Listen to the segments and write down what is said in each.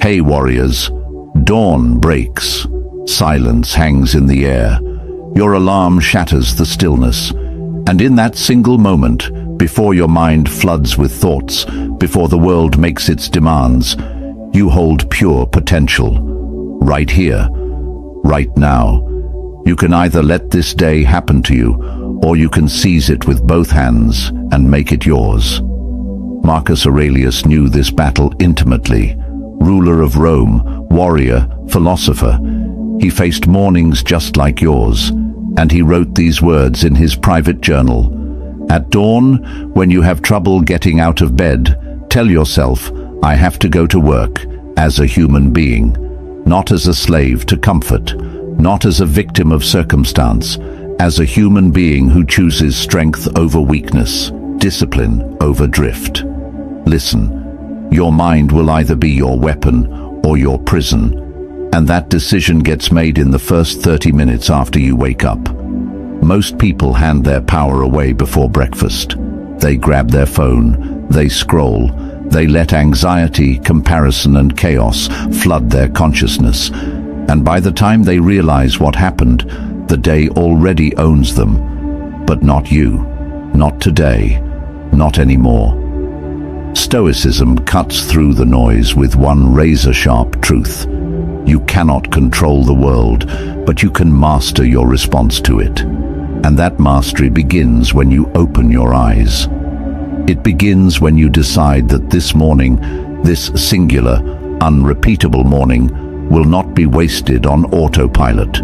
Hey warriors, dawn breaks. Silence hangs in the air. Your alarm shatters the stillness. And in that single moment, before your mind floods with thoughts, before the world makes its demands, you hold pure potential. Right here, right now. You can either let this day happen to you, or you can seize it with both hands and make it yours. Marcus Aurelius knew this battle intimately. Ruler of Rome, warrior, philosopher, he faced mornings just like yours, and he wrote these words in his private journal. At dawn, when you have trouble getting out of bed, tell yourself, I have to go to work as a human being, not as a slave to comfort, not as a victim of circumstance, as a human being who chooses strength over weakness, discipline over drift. Listen. Your mind will either be your weapon or your prison, and that decision gets made in the first 30 minutes after you wake up. Most people hand their power away before breakfast. They grab their phone, they scroll, they let anxiety, comparison and chaos flood their consciousness, and by the time they realize what happened, the day already owns them. But not you, not today, not anymore. Stoicism cuts through the noise with one razor-sharp truth. You cannot control the world, but you can master your response to it. And that mastery begins when you open your eyes. It begins when you decide that this morning, this singular, unrepeatable morning, will not be wasted on autopilot.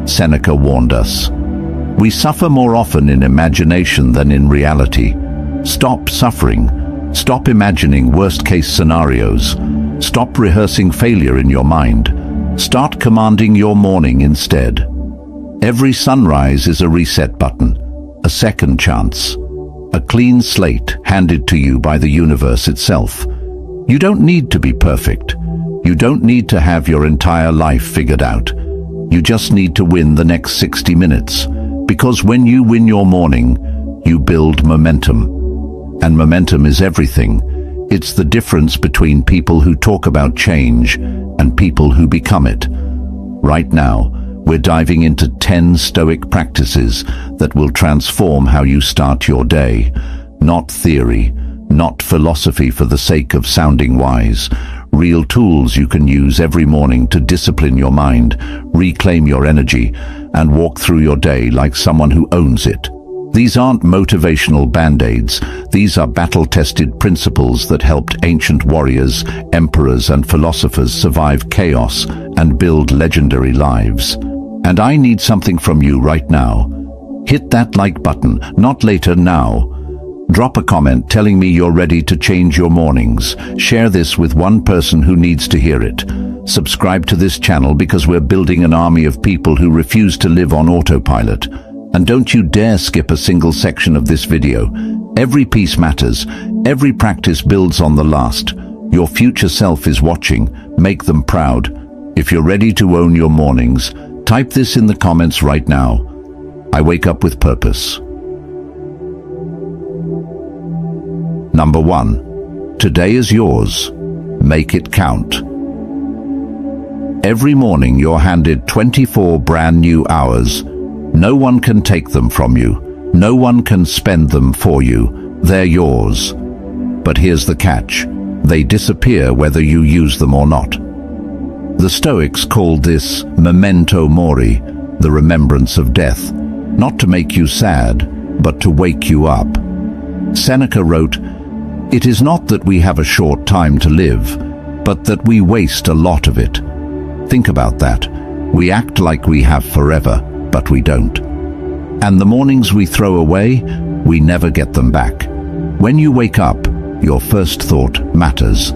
Seneca warned us. We suffer more often in imagination than in reality. Stop suffering. Stop imagining worst-case scenarios. Stop rehearsing failure in your mind. Start commanding your morning instead. Every sunrise is a reset button, a second chance, a clean slate handed to you by the universe itself. You don't need to be perfect. You don't need to have your entire life figured out. You just need to win the next 60 minutes. Because when you win your morning, you build momentum. And momentum is everything. It's the difference between people who talk about change and people who become it. Right now, we're diving into 10 Stoic practices that will transform how you start your day. Not theory, not philosophy for the sake of sounding wise. Real tools you can use every morning to discipline your mind, reclaim your energy, and walk through your day like someone who owns it. These aren't motivational band-aids. These are battle-tested principles that helped ancient warriors, emperors, and philosophers survive chaos and build legendary lives. And I need something from you right now. Hit that like button, not later, now. Drop a comment telling me you're ready to change your mornings. Share this with one person who needs to hear it. Subscribe to this channel because we're building an army of people who refuse to live on autopilot. And don't you dare skip a single section of this video. Every piece matters. Every practice builds on the last. Your future self is watching. Make them proud. If you're ready to own your mornings, type this in the comments right now. I wake up with purpose. Number 1. Today is yours. Make it count. Every morning you're handed 24 brand new hours. No one can take them from you. No one can spend them for you. They're yours. But here's the catch. They disappear whether you use them or not. The Stoics called this memento mori, the remembrance of death, not to make you sad, but to wake you up. Seneca wrote, "It is not that we have a short time to live, but that we waste a lot of it." Think about that. We act like we have forever, but we don't. And the mornings we throw away, we never get them back. When you wake up, your first thought matters.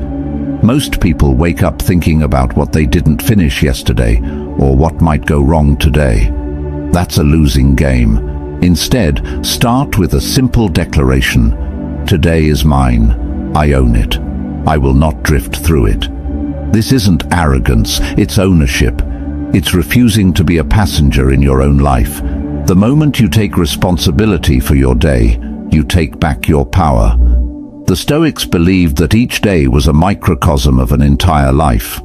Most people wake up thinking about what they didn't finish yesterday or what might go wrong today. That's a losing game. Instead, start with a simple declaration. Today is mine. I own it. I will not drift through it. This isn't arrogance, it's ownership. It's refusing to be a passenger in your own life. The moment you take responsibility for your day, you take back your power. The Stoics believed that each day was a microcosm of an entire life.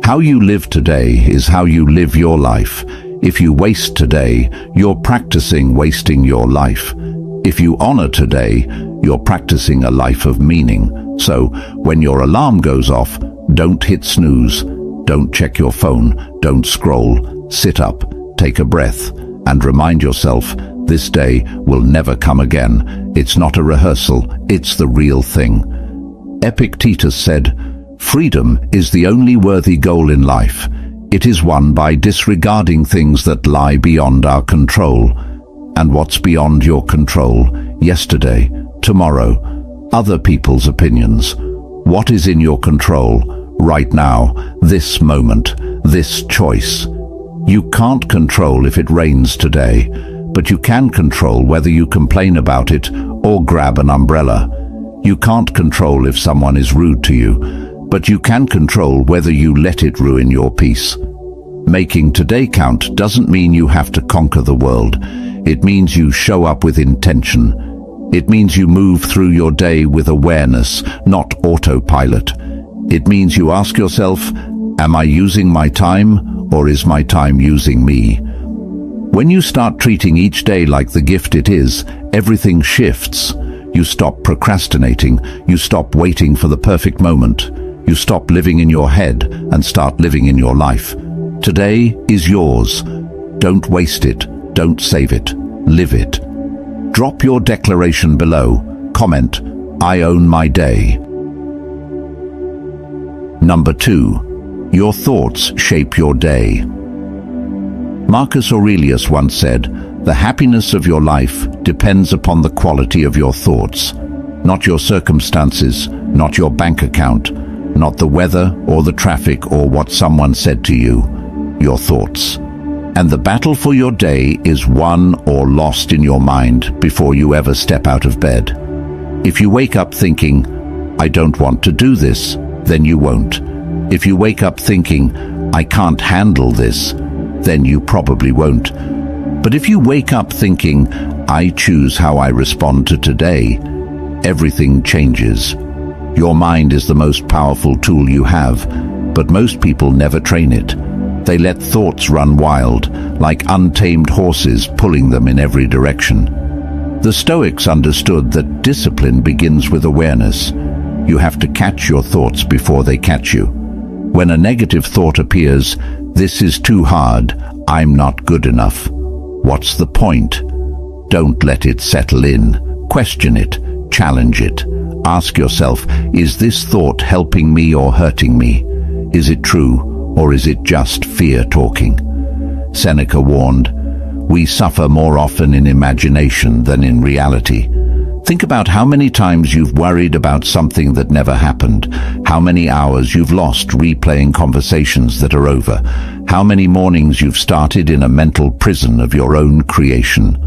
How you live today is how you live your life. If you waste today, you're practicing wasting your life. If you honor today, you're practicing a life of meaning. So, when your alarm goes off, don't hit snooze, don't check your phone, don't scroll, sit up, take a breath, and remind yourself, this day will never come again. It's not a rehearsal, it's the real thing. Epictetus said, "Freedom is the only worthy goal in life. It is won by disregarding things that lie beyond our control." And what's beyond your control? Yesterday, tomorrow, other people's opinions. What is in your control? Right now, this moment, this choice. You can't control if it rains today, but you can control whether you complain about it or grab an umbrella. You can't control if someone is rude to you, but you can control whether you let it ruin your peace. Making today count doesn't mean you have to conquer the world. It means you show up with intention. It means you move through your day with awareness, not autopilot. It means you ask yourself, am I using my time, or is my time using me? When you start treating each day like the gift it is, everything shifts. You stop procrastinating. You stop waiting for the perfect moment. You stop living in your head and start living in your life. Today is yours. Don't waste it. Don't save it. Live it. Drop your declaration below. Comment, I own my day. Number 2. Your thoughts shape your day. Marcus Aurelius once said, "The happiness of your life depends upon the quality of your thoughts. Not your circumstances, not your bank account, not the weather or the traffic or what someone said to you. Your thoughts. And the battle for your day is won or lost in your mind before you ever step out of bed. If you wake up thinking, I don't want to do this, then you won't. If you wake up thinking, I can't handle this, then you probably won't. But if you wake up thinking, I choose how I respond to today, everything changes. Your mind is the most powerful tool you have, but most people never train it. They let thoughts run wild, like untamed horses pulling them in every direction. The Stoics understood that discipline begins with awareness. You have to catch your thoughts before they catch you. When a negative thought appears, this is too hard, I'm not good enough. What's the point? Don't let it settle in. Question it, challenge it. Ask yourself, is this thought helping me or hurting me? Is it true? Or is it just fear talking? Seneca warned, we suffer more often in imagination than in reality. Think about how many times you've worried about something that never happened, how many hours you've lost replaying conversations that are over, how many mornings you've started in a mental prison of your own creation.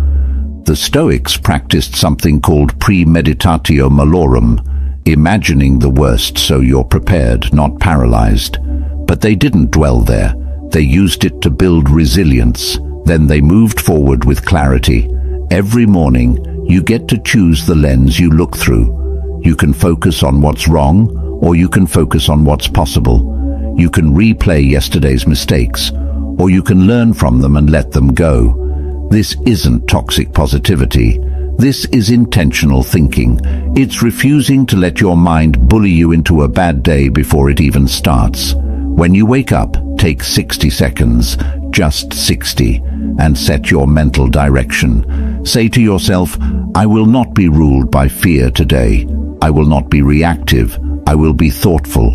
The Stoics practiced something called premeditatio malorum, imagining the worst so you're prepared, not paralyzed. But they didn't dwell there. They used it to build resilience. Then they moved forward with clarity. Every morning, you get to choose the lens you look through. You can focus on what's wrong, or you can focus on what's possible. You can replay yesterday's mistakes, or you can learn from them and let them go. This isn't toxic positivity. This is intentional thinking. It's refusing to let your mind bully you into a bad day before it even starts. When you wake up, take 60 seconds, just 60, and set your mental direction. Say to yourself, I will not be ruled by fear today. I will not be reactive. I will be thoughtful.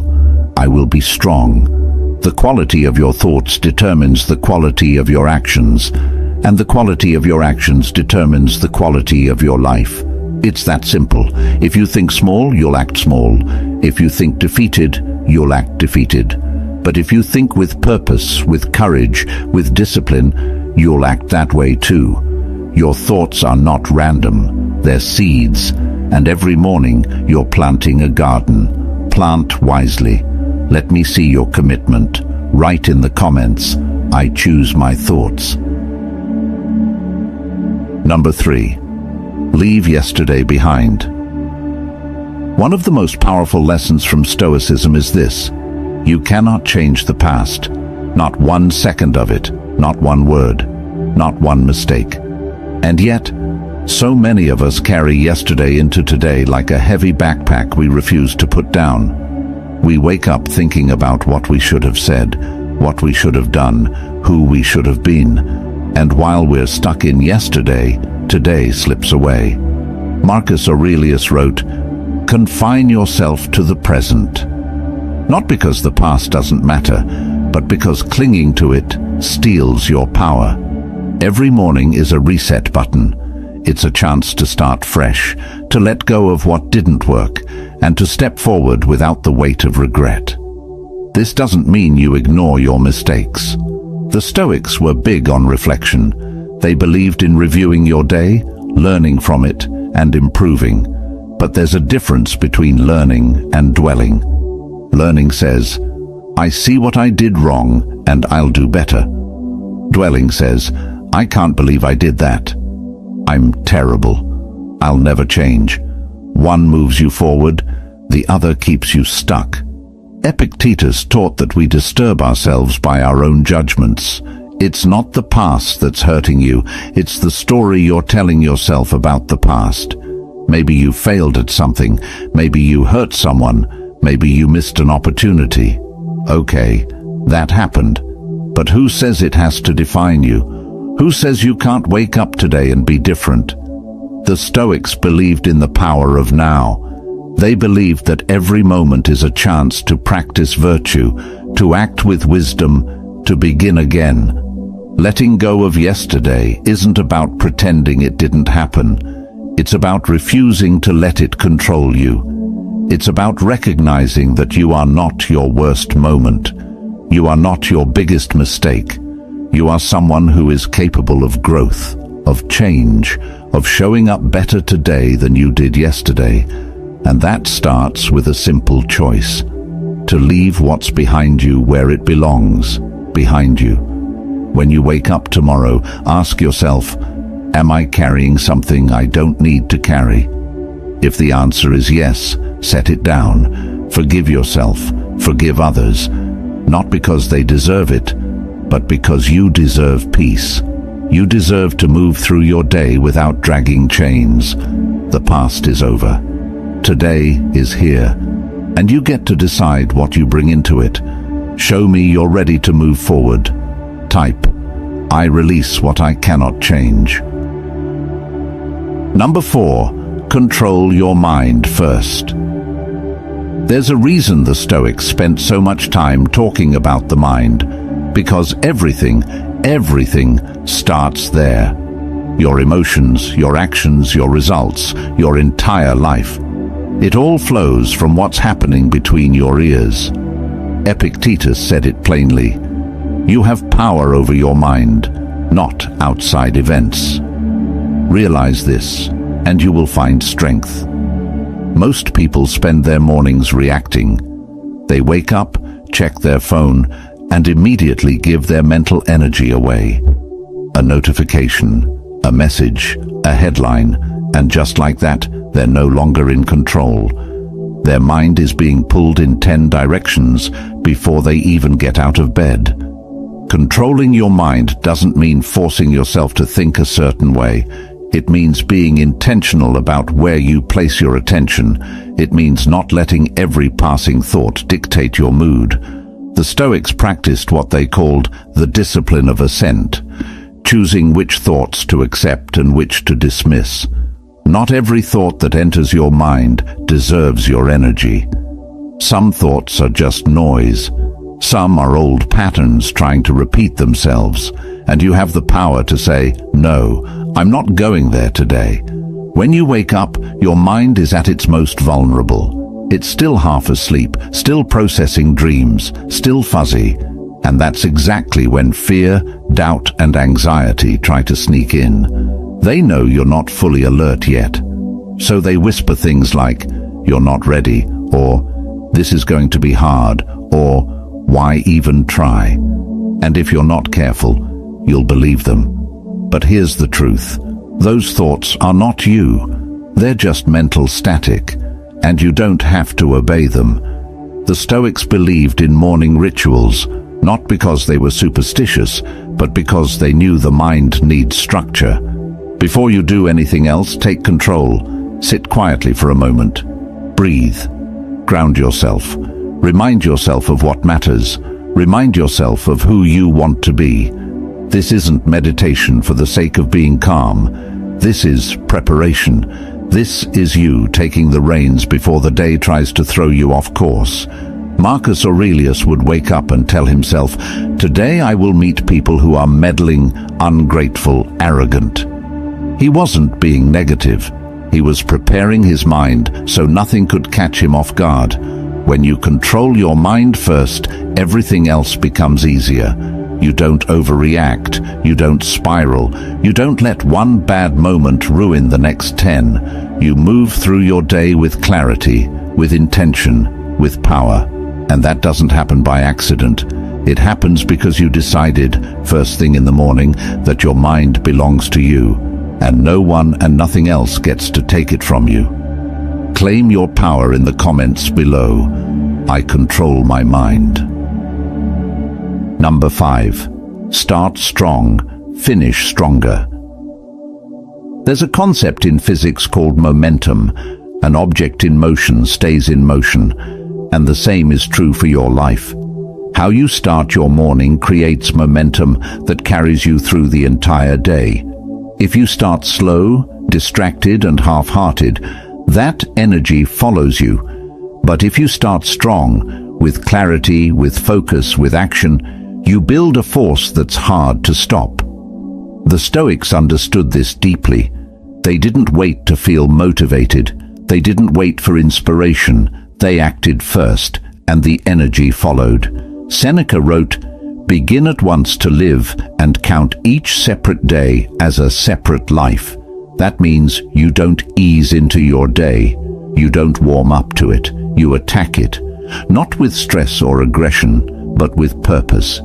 I will be strong. The quality of your thoughts determines the quality of your actions, and the quality of your actions determines the quality of your life. It's that simple. If you think small, you'll act small. If you think defeated, you'll act defeated. But if you think with purpose, with courage, with discipline, you'll act that way too. Your thoughts are not random, they're seeds, and every morning you're planting a garden. Plant wisely. Let me see your commitment. Write in the comments, I choose my thoughts. Number 3. Leave yesterday behind. One of the most powerful lessons from Stoicism is this: you cannot change the past, not 1 second of it, not one word, not one mistake. And yet, so many of us carry yesterday into today like a heavy backpack we refuse to put down. We wake up thinking about what we should have said, what we should have done, who we should have been. And while we're stuck in yesterday, today slips away. Marcus Aurelius wrote, "Confine yourself to the present." Not because the past doesn't matter, but because clinging to it steals your power. Every morning is a reset button. It's a chance to start fresh, to let go of what didn't work, and to step forward without the weight of regret. This doesn't mean you ignore your mistakes. The Stoics were big on reflection. They believed in reviewing your day, learning from it, and improving. But there's a difference between learning and dwelling. Learning says, "I see what I did wrong, and I'll do better." Dwelling says, "I can't believe I did that. I'm terrible. I'll never change." One moves you forward, the other keeps you stuck. Epictetus taught that we disturb ourselves by our own judgments. It's not the past that's hurting you, it's the story you're telling yourself about the past. Maybe you failed at something, maybe you hurt someone, maybe you missed an opportunity. Okay, that happened. But who says it has to define you? Who says you can't wake up today and be different? The Stoics believed in the power of now. They believed that every moment is a chance to practice virtue, to act with wisdom, to begin again. Letting go of yesterday isn't about pretending it didn't happen. It's about refusing to let it control you. It's about recognizing that you are not your worst moment. You are not your biggest mistake. You are someone who is capable of growth, of change, of showing up better today than you did yesterday. And that starts with a simple choice: to leave what's behind you where it belongs, behind you. When you wake up tomorrow, ask yourself, am I carrying something I don't need to carry? If the answer is yes, set it down. Forgive yourself, forgive others, not because they deserve it, but because you deserve peace. You deserve to move through your day without dragging chains. The past is over. Today is here, and you get to decide what you bring into it. Show me you're ready to move forward. Type, "I release what I cannot change." Number 4, control your mind first. There's a reason the Stoics spent so much time talking about the mind, because everything starts there. Your emotions, your actions, your results, your entire life. It all flows from what's happening between your ears. Epictetus said it plainly: you have power over your mind, not outside events. Realize this, and you will find strength. Most people spend their mornings reacting. They wake up, check their phone, and immediately give their mental energy away. A notification, a message, a headline, and just like that, they're no longer in control. Their mind is being pulled in 10 directions before they even get out of bed. Controlling your mind doesn't mean forcing yourself to think a certain way. It means being intentional about where you place your attention. It means not letting every passing thought dictate your mood. The Stoics practiced what they called the discipline of assent, choosing which thoughts to accept and which to dismiss. Not every thought that enters your mind deserves your energy. Some thoughts are just noise. Some are old patterns trying to repeat themselves, and you have the power to say, "No, I'm not going there today." When you wake up, your mind is at its most vulnerable. It's still half asleep, still processing dreams, still fuzzy, and that's exactly when fear, doubt, and anxiety try to sneak in. They know you're not fully alert yet, so they whisper things like, "You're not ready," or "This is going to be hard," or "Why even try?" And if you're not careful, you'll believe them. But here's the truth. Those thoughts are not you. They're just mental static. and you don't have to obey them. The Stoics believed in morning rituals, not because they were superstitious, but because they knew the mind needs structure. Before you do anything else, take control. Sit quietly for a moment. Breathe. Ground yourself. Remind yourself of what matters. Remind yourself of who you want to be. This isn't meditation for the sake of being calm. This is preparation. This is you taking the reins before the day tries to throw you off course. Marcus Aurelius would wake up and tell himself, "Today I will meet people who are meddling, ungrateful, arrogant." He wasn't being negative. He was preparing his mind so nothing could catch him off guard. When you control your mind first, everything else becomes easier. You don't overreact, you don't spiral, you don't let one bad moment ruin the next 10. You move through your day with clarity, with intention, with power. And that doesn't happen by accident. It happens because you decided, first thing in the morning, that your mind belongs to you, and no one and nothing else gets to take it from you. Claim your power in the comments below. I control my mind. Number 5. Start strong, finish stronger. There's a concept in physics called momentum. An object in motion stays in motion, and the same is true for your life. How you start your morning creates momentum that carries you through the entire day. If you start slow, distracted and half-hearted, that energy follows you. But if you start strong, with clarity, with focus, with action, you build a force that's hard to stop. The Stoics understood this deeply. They didn't wait to feel motivated. They didn't wait for inspiration. They acted first, and the energy followed. Seneca wrote, "Begin at once to live and count each separate day as a separate life." That means you don't ease into your day. You don't warm up to it. You attack it, not with stress or aggression, but with purpose.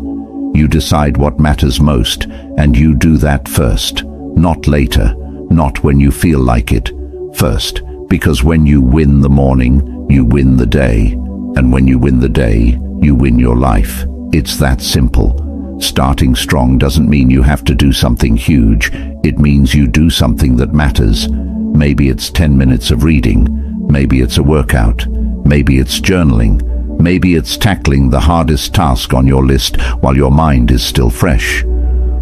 You decide what matters most, and you do that first, not later, not when you feel like it. First, because when you win the morning, you win the day, and when you win the day, you win your life. It's that simple. Starting strong doesn't mean you have to do something huge. It means you do something that matters. Maybe it's 10 minutes of reading. Maybe it's a workout. Maybe it's journaling. Maybe it's tackling the hardest task on your list while your mind is still fresh.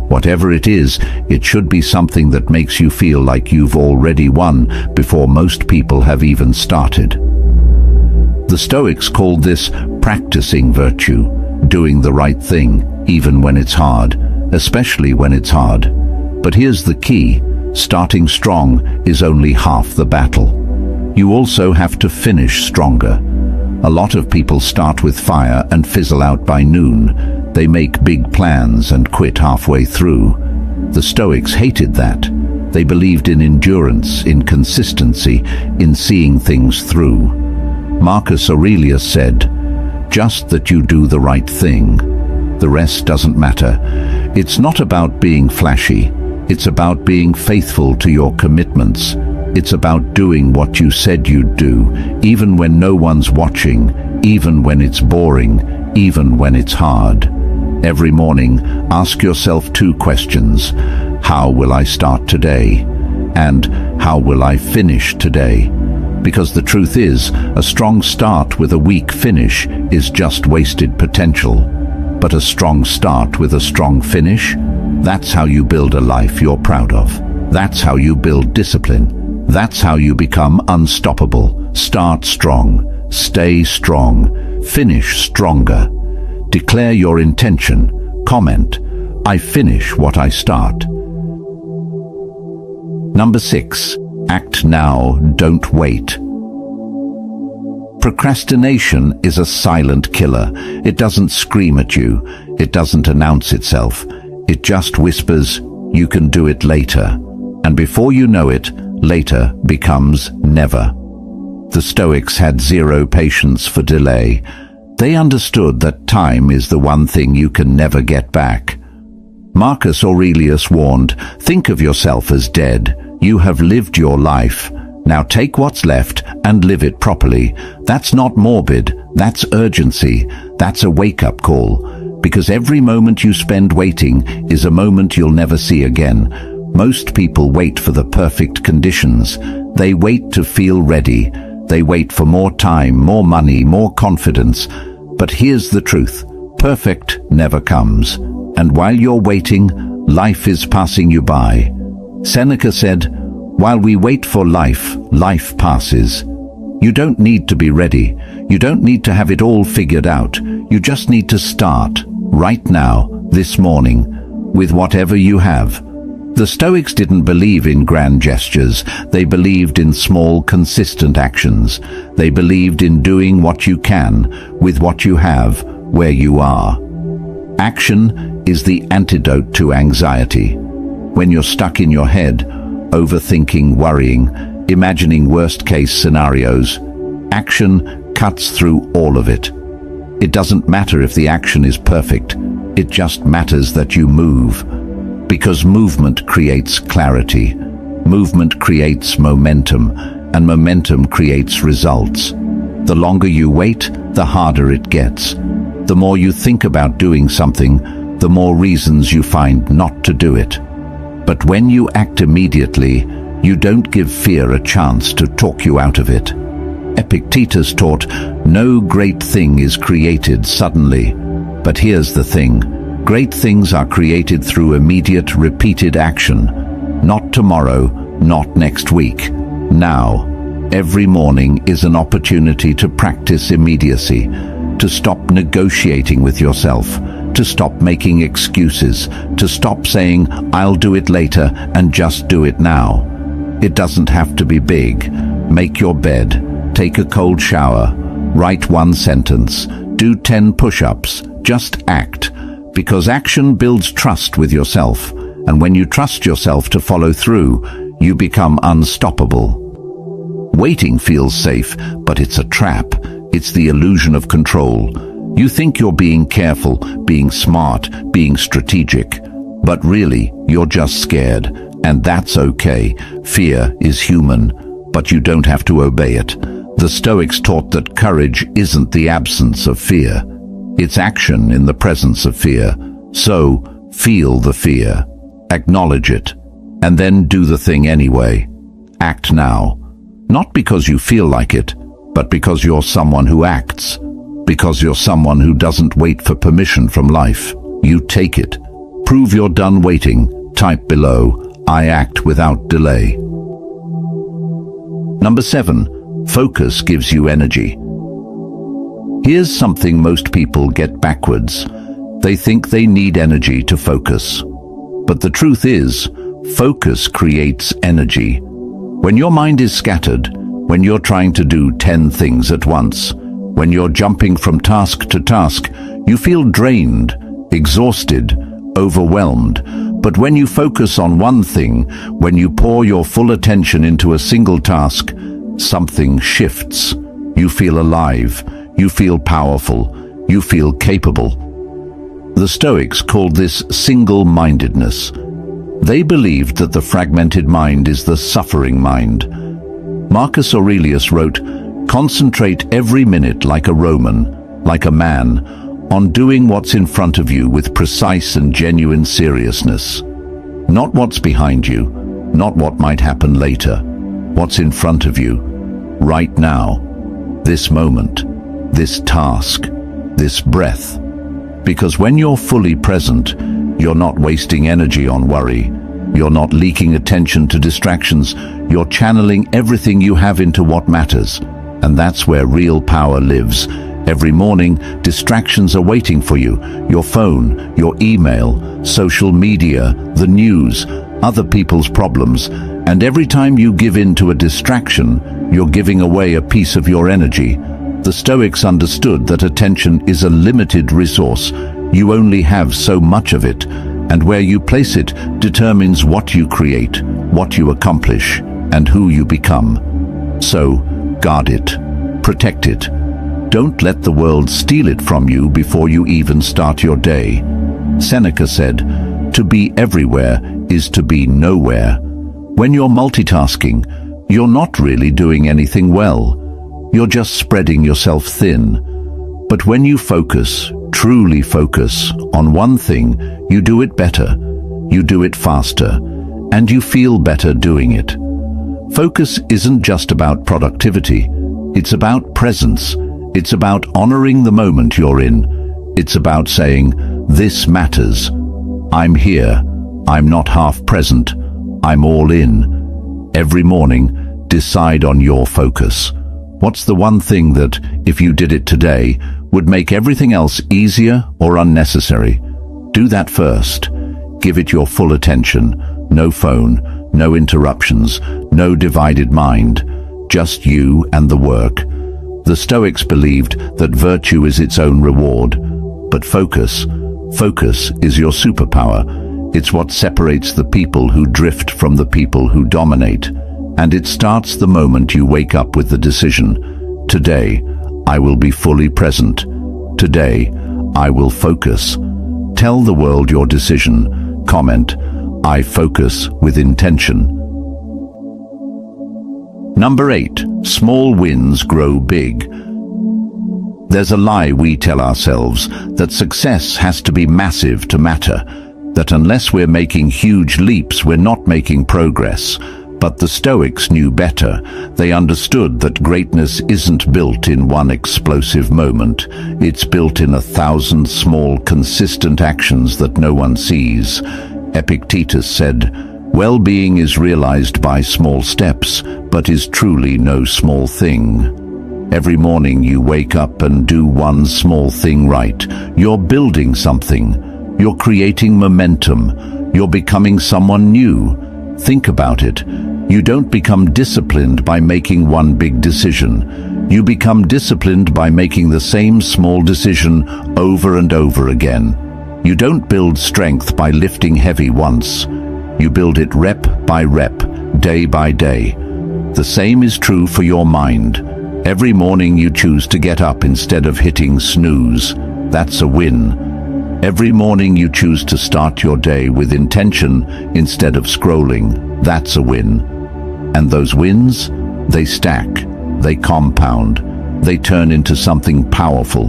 Whatever it is, it should be something that makes you feel like you've already won before most people have even started. The Stoics called this practicing virtue, doing the right thing, even when it's hard, especially when it's hard. But here's the key: starting strong is only half the battle. You also have to finish stronger. A lot of people start with fire and fizzle out by noon. They make big plans and quit halfway through. The Stoics hated that. They believed in endurance, in consistency, in seeing things through. Marcus Aurelius said, "Just that you do the right thing. The rest doesn't matter." It's not about being flashy. It's about being faithful to your commitments. It's about doing what you said you'd do, even when no one's watching, even when it's boring, even when it's hard. Every morning, ask yourself 2 questions. How will I start today? And how will I finish today? Because the truth is, a strong start with a weak finish is just wasted potential. But a strong start with a strong finish, that's how you build a life you're proud of. That's how you build discipline. That's how you become unstoppable. Start strong, stay strong, finish stronger. Declare your intention. Comment, "I finish what I start." Number 6. Act now, don't wait. Procrastination is a silent killer. It doesn't scream at you. It doesn't announce itself. It just whispers, "You can do it later." And before you know it, later becomes never. The Stoics had zero patience for delay. They understood that time is the one thing you can never get back. Marcus Aurelius warned, "Think of yourself as dead. You have lived your life. Now take what's left and live it properly. That's not morbid, that's urgency, that's a wake-up call. Because every moment you spend waiting is a moment you'll never see again. Most people wait for the perfect conditions. They wait to feel ready. They wait for more time, more money, more confidence. But here's the truth. Perfect never comes. And while you're waiting, life is passing you by. Seneca said, "While we wait for life, life passes." You don't need to be ready. You don't need to have it all figured out. You just need to start, right now, this morning, with whatever you have. The Stoics didn't believe in grand gestures. They believed in small, consistent actions. They believed in doing what you can, with what you have, where you are. Action is the antidote to anxiety. When you're stuck in your head, overthinking, worrying, imagining worst-case scenarios, action cuts through all of it. It doesn't matter if the action is perfect. It just matters that you move. Because movement creates clarity. Movement creates momentum, and momentum creates results. The longer you wait, the harder it gets. The more you think about doing something, the more reasons you find not to do it. But when you act immediately, you don't give fear a chance to talk you out of it. Epictetus taught, "No great thing is created suddenly." But here's the thing. Great things are created through immediate, repeated action. Not tomorrow, not next week. Now. Every morning is an opportunity to practice immediacy, to stop negotiating with yourself, to stop making excuses, to stop saying, "I'll do it later," and just do it now. It doesn't have to be big. Make your bed, take a cold shower, write one sentence, do 10 push-ups, just act. Because action builds trust with yourself, and when you trust yourself to follow through, you become unstoppable. Waiting feels safe, but it's a trap. It's the illusion of control. You think you're being careful, being smart, being strategic, but really, you're just scared, and that's okay. Fear is human, but you don't have to obey it. The Stoics taught that courage isn't the absence of fear. It's action in the presence of fear. So, feel the fear, acknowledge it, and then do the thing anyway. Act now. Not because you feel like it, but because you're someone who acts. Because you're someone who doesn't wait for permission from life. You take it. Prove you're done waiting. Type below, "I act without delay." Number 7, focus gives you energy. Here's something most people get backwards. They think they need energy to focus. But the truth is, focus creates energy. When your mind is scattered, when you're trying to do 10 things at once, when you're jumping from task to task, you feel drained, exhausted, overwhelmed. But when you focus on one thing, when you pour your full attention into a single task, something shifts. You feel alive. You feel powerful. You feel capable. The Stoics called this single-mindedness. They believed that the fragmented mind is the suffering mind. Marcus Aurelius wrote, "Concentrate every minute like a Roman, like a man, on doing what's in front of you with precise and genuine seriousness. Not what's behind you, not what might happen later. What's in front of you, right now, this moment, this task, this breath. Because when you're fully present, you're not wasting energy on worry. You're not leaking attention to distractions. You're channeling everything you have into what matters. And that's where real power lives. Every morning, distractions are waiting for you. Your phone, your email, social media, the news, other people's problems. And every time you give in to a distraction, you're giving away a piece of your energy. The Stoics understood that attention is a limited resource. You only have so much of it, and where you place it determines what you create, what you accomplish, and who you become. So, guard it, protect it. Don't let the world steal it from you before you even start your day. Seneca said, "To be everywhere is to be nowhere." When you're multitasking, you're not really doing anything well. You're just spreading yourself thin. But when you focus, truly focus, on one thing, you do it better, you do it faster, and you feel better doing it. Focus isn't just about productivity. It's about presence. It's about honoring the moment you're in. It's about saying, this matters. I'm here. I'm not half present. I'm all in. Every morning, decide on your focus. What's the one thing that, if you did it today, would make everything else easier or unnecessary? Do that first. Give it your full attention. No phone, no interruptions, no divided mind. Just you and the work. The Stoics believed that virtue is its own reward. But focus is your superpower. It's what separates the people who drift from the people who dominate. And it starts the moment you wake up with the decision, today, I will be fully present. Today, I will focus. Tell the world your decision. Comment, I focus with intention. Number 8, small wins grow big. There's a lie we tell ourselves, that success has to be massive to matter, that unless we're making huge leaps, we're not making progress. But the Stoics knew better. They understood that greatness isn't built in one explosive moment. It's built in 1,000 small, consistent actions that no one sees. Epictetus said, well-being is realized by small steps, but is truly no small thing. Every morning you wake up and do one small thing right. You're building something. You're creating momentum. You're becoming someone new. Think about it. You don't become disciplined by making one big decision. You become disciplined by making the same small decision over and over again. You don't build strength by lifting heavy once. You build it rep by rep, day by day. The same is true for your mind. Every morning you choose to get up instead of hitting snooze. That's a win. Every morning you choose to start your day with intention instead of scrolling. That's a win. And those wins, they stack, they compound, they turn into something powerful.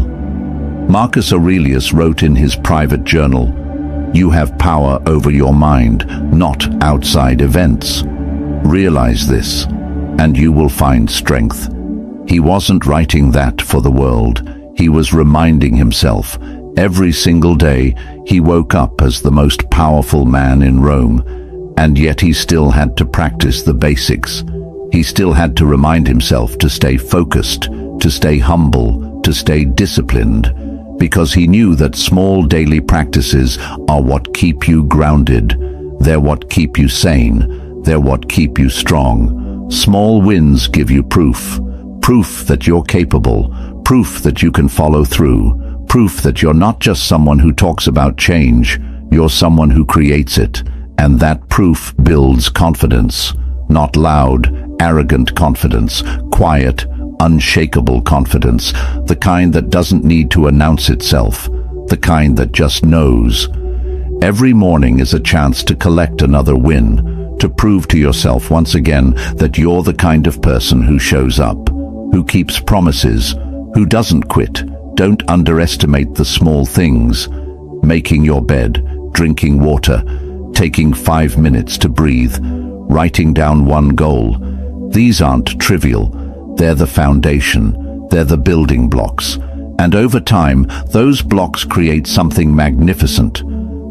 Marcus Aurelius wrote in his private journal, "You have power over your mind, not outside events. Realize this, and you will find strength." He wasn't writing that for the world. He was reminding himself. Every single day, he woke up as the most powerful man in Rome, and yet he still had to practice the basics. He still had to remind himself to stay focused, to stay humble, to stay disciplined, because he knew that small daily practices are what keep you grounded. They're what keep you sane. They're what keep you strong. Small wins give you proof. Proof that you're capable. Proof that you can follow through. Proof that you're not just someone who talks about change. You're someone who creates it. And that proof builds confidence. Not loud, arrogant confidence. Quiet, unshakable confidence. The kind that doesn't need to announce itself. The kind that just knows. Every morning is a chance to collect another win. To prove to yourself once again that you're the kind of person who shows up. Who keeps promises. Who doesn't quit. Don't underestimate the small things. Making your bed, drinking water, taking 5 minutes to breathe, writing down one goal. These aren't trivial. They're the foundation. They're the building blocks. And over time, those blocks create something magnificent.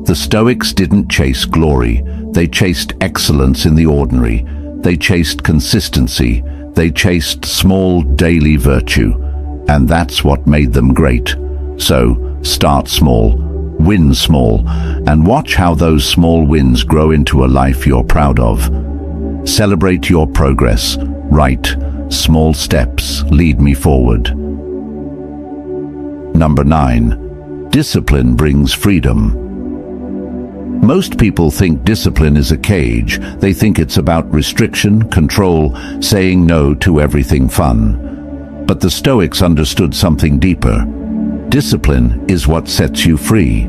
The Stoics didn't chase glory. They chased excellence in the ordinary. They chased consistency. They chased small daily virtue. And that's what made them great. So, start small, win small, and watch how those small wins grow into a life you're proud of. Celebrate your progress. Write, small steps lead me forward. Number 9. Discipline brings freedom. Most people think discipline is a cage. They think it's about restriction, control, saying no to everything fun. But the Stoics understood something deeper. Discipline is what sets you free.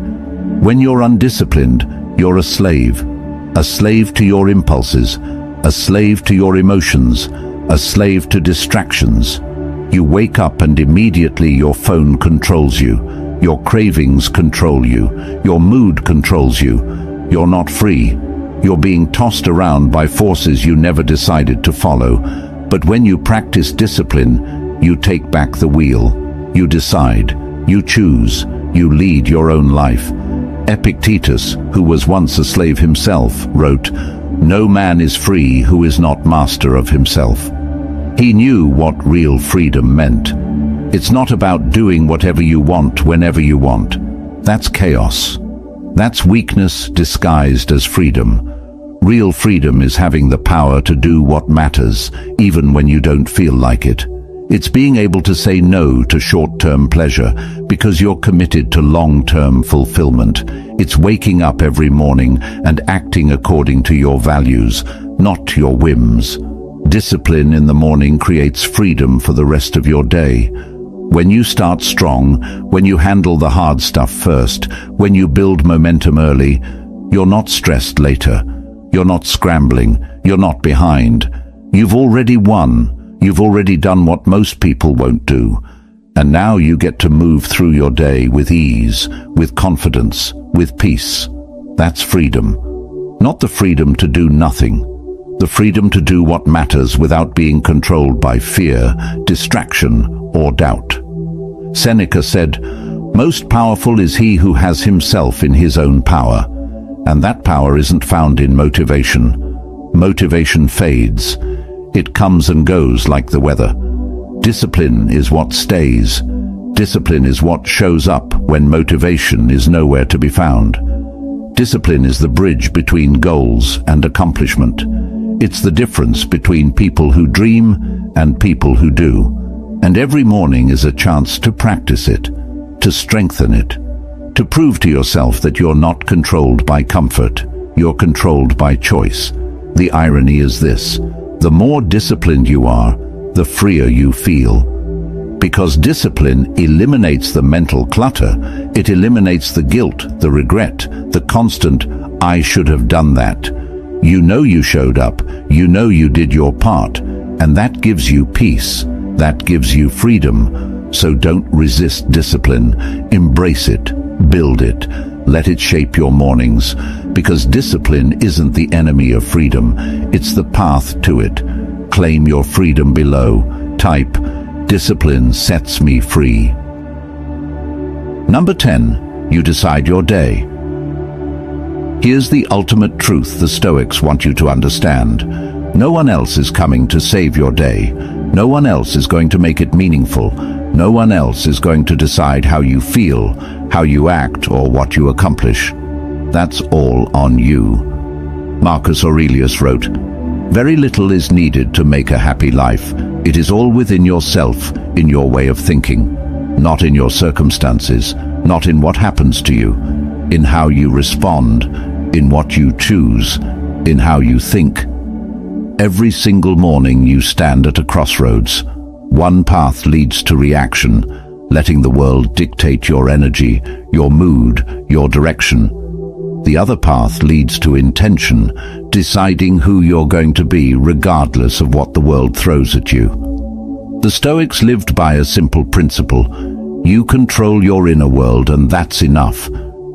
When you're undisciplined, you're a slave to your impulses, a slave to your emotions, a slave to distractions. You wake up and immediately your phone controls you. Your cravings control you. Your mood controls you. You're not free. You're being tossed around by forces you never decided to follow. But when you practice discipline, you take back the wheel. You decide. You choose. You lead your own life. Epictetus, who was once a slave himself, wrote, "No man is free who is not master of himself." He knew what real freedom meant. It's not about doing whatever you want whenever you want. That's chaos. That's weakness disguised as freedom. Real freedom is having the power to do what matters, even when you don't feel like it. It's being able to say no to short-term pleasure because you're committed to long-term fulfillment. It's waking up every morning and acting according to your values, not your whims. Discipline in the morning creates freedom for the rest of your day. When you start strong, when you handle the hard stuff first, when you build momentum early, you're not stressed later. You're not scrambling. You're not behind. You've already won. You've already done what most people won't do. And now you get to move through your day with ease, with confidence, with peace. That's freedom. Not the freedom to do nothing. The freedom to do what matters without being controlled by fear, distraction, or doubt. Seneca said, "Most powerful is he who has himself in his own power." And that power isn't found in motivation. Motivation fades. It comes and goes like the weather. Discipline is what stays. Discipline is what shows up when motivation is nowhere to be found. Discipline is the bridge between goals and accomplishment. It's the difference between people who dream and people who do. And every morning is a chance to practice it, to strengthen it, to prove to yourself that you're not controlled by comfort, you're controlled by choice. The irony is this: the more disciplined you are, the freer you feel. Because discipline eliminates the mental clutter, it eliminates the guilt, the regret, the constant, "I should have done that." You know you showed up, you know you did your part, and that gives you peace, that gives you freedom. So don't resist discipline, embrace it, build it, let it shape your mornings, because discipline isn't the enemy of freedom, it's the path to it. Claim your freedom below. Type, "Discipline sets me free." Number 10, you decide your day. Here's the ultimate truth the Stoics want you to understand. No one else is coming to save your day. No one else is going to make it meaningful. No one else is going to decide how you feel, how you act, or what you accomplish. That's all on you. Marcus Aurelius wrote, "Very little is needed to make a happy life. It is all within yourself, in your way of thinking, not in your circumstances, not in what happens to you, in how you respond, in what you choose, in how you think." Every single morning you stand at a crossroads. One path leads to reaction, letting the world dictate your energy, your mood, your direction. The other path leads to intention, deciding who you're going to be regardless of what the world throws at you. The Stoics lived by a simple principle: you control your inner world, and that's enough.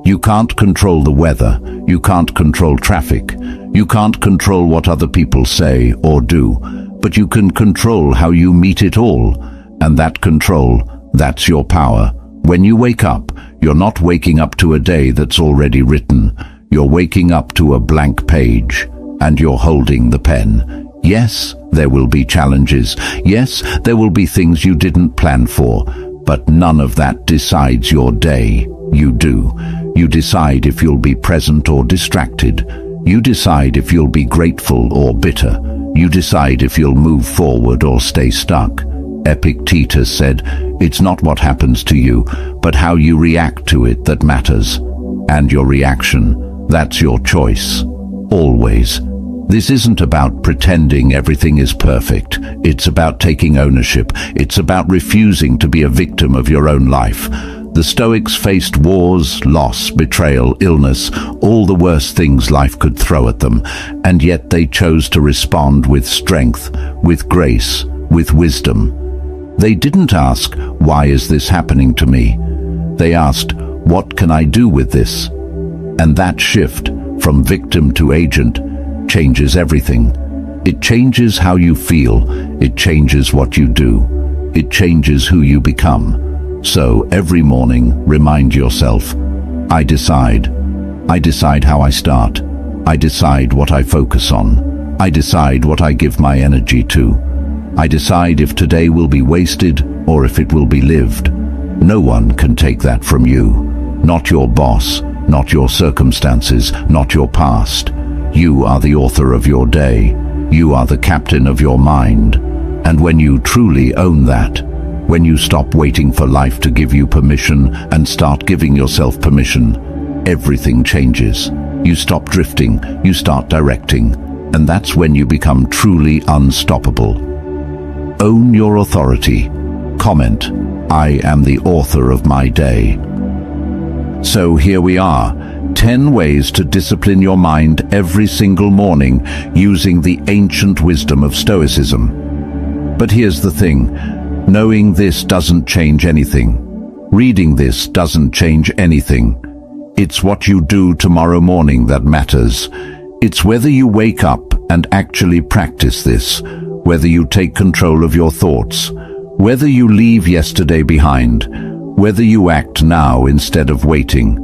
You can't control the weather, you can't control traffic, you can't control what other people say or do, but you can control how you meet it all, and that control, that's your power. When you wake up, you're not waking up to a day that's already written. You're waking up to a blank page, and you're holding the pen. Yes, there will be challenges. Yes, there will be things you didn't plan for, but none of that decides your day. You do. You decide if you'll be present or distracted. You decide if you'll be grateful or bitter. You decide if you'll move forward or stay stuck. Epictetus said, "It's not what happens to you, but how you react to it that matters." And your reaction, that's your choice. Always. This isn't about pretending everything is perfect. It's about taking ownership. It's about refusing to be a victim of your own life. The Stoics faced wars, loss, betrayal, illness, all the worst things life could throw at them, and yet they chose to respond with strength, with grace, with wisdom. They didn't ask, "Why is this happening to me?" They asked, "What can I do with this?" And that shift, from victim to agent, changes everything. It changes how you feel, it changes what you do, it changes who you become. So every morning, remind yourself, I decide how I start. I decide what I focus on. I decide what I give my energy to. I decide if today will be wasted or if it will be lived. No one can take that from you. Not your boss, not your circumstances, not your past. You are the author of your day. You are the captain of your mind. And when you truly own that, when you stop waiting for life to give you permission and start giving yourself permission, everything changes. You stop drifting, you start directing, and that's when you become truly unstoppable. Own your authority. Comment, I am the author of my day. So here we are, 10 ways to discipline your mind every single morning using the ancient wisdom of Stoicism. But here's the thing, knowing this doesn't change anything. Reading this doesn't change anything. It's what you do tomorrow morning that matters. It's whether you wake up and actually practice this, whether you take control of your thoughts, whether you leave yesterday behind, whether you act now instead of waiting,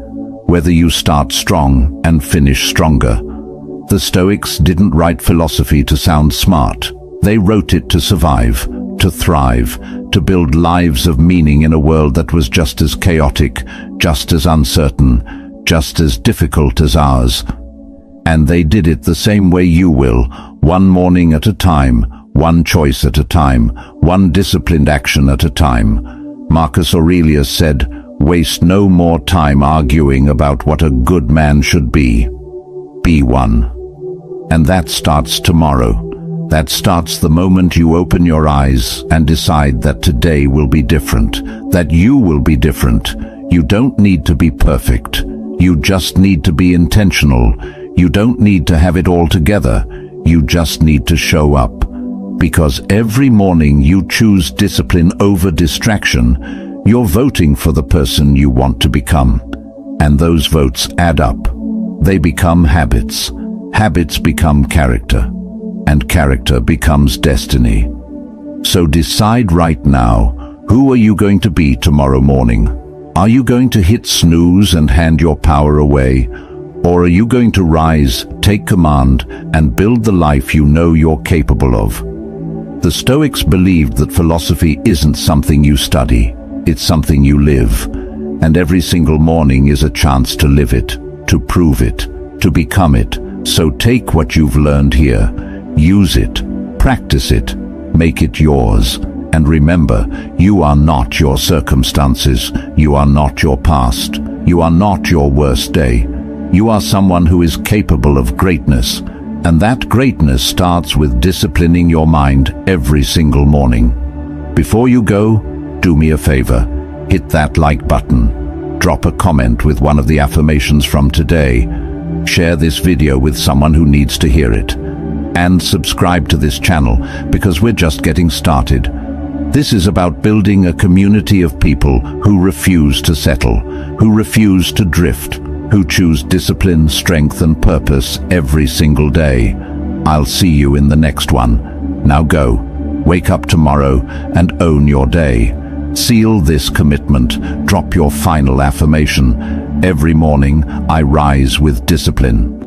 whether you start strong and finish stronger. The Stoics didn't write philosophy to sound smart. They wrote it to survive, to thrive, to build lives of meaning in a world that was just as chaotic, just as uncertain, just as difficult as ours. And they did it the same way you will, one morning at a time, one choice at a time, one disciplined action at a time. Marcus Aurelius said, "Waste no more time arguing about what a good man should be. Be one." And that starts tomorrow. That starts the moment you open your eyes and decide that today will be different, that you will be different. You don't need to be perfect. You just need to be intentional. You don't need to have it all together. You just need to show up. Because every morning you choose discipline over distraction, you're voting for the person you want to become. And those votes add up. They become habits. Habits become character. And character becomes destiny. So decide right now, who are you going to be tomorrow morning? Are you going to hit snooze and hand your power away? Or are you going to rise, take command, and build the life you know you're capable of? The Stoics believed that philosophy isn't something you study, it's something you live. And every single morning is a chance to live it, to prove it, to become it. So take what you've learned here, use it, practice it, make it yours. And remember, you are not your circumstances, you are not your past, you are not your worst day. You are someone who is capable of greatness. And that greatness starts with disciplining your mind every single morning. Before you go, do me a favor. Hit that like button. Drop a comment with one of the affirmations from today. Share this video with someone who needs to hear it. And subscribe to this channel because we're just getting started. This is about building a community of people who refuse to settle, who refuse to drift, who choose discipline, strength, and purpose every single day. I'll see you in the next one. Now go, wake up tomorrow and own your day. Seal this commitment, drop your final affirmation. Every morning, I rise with discipline.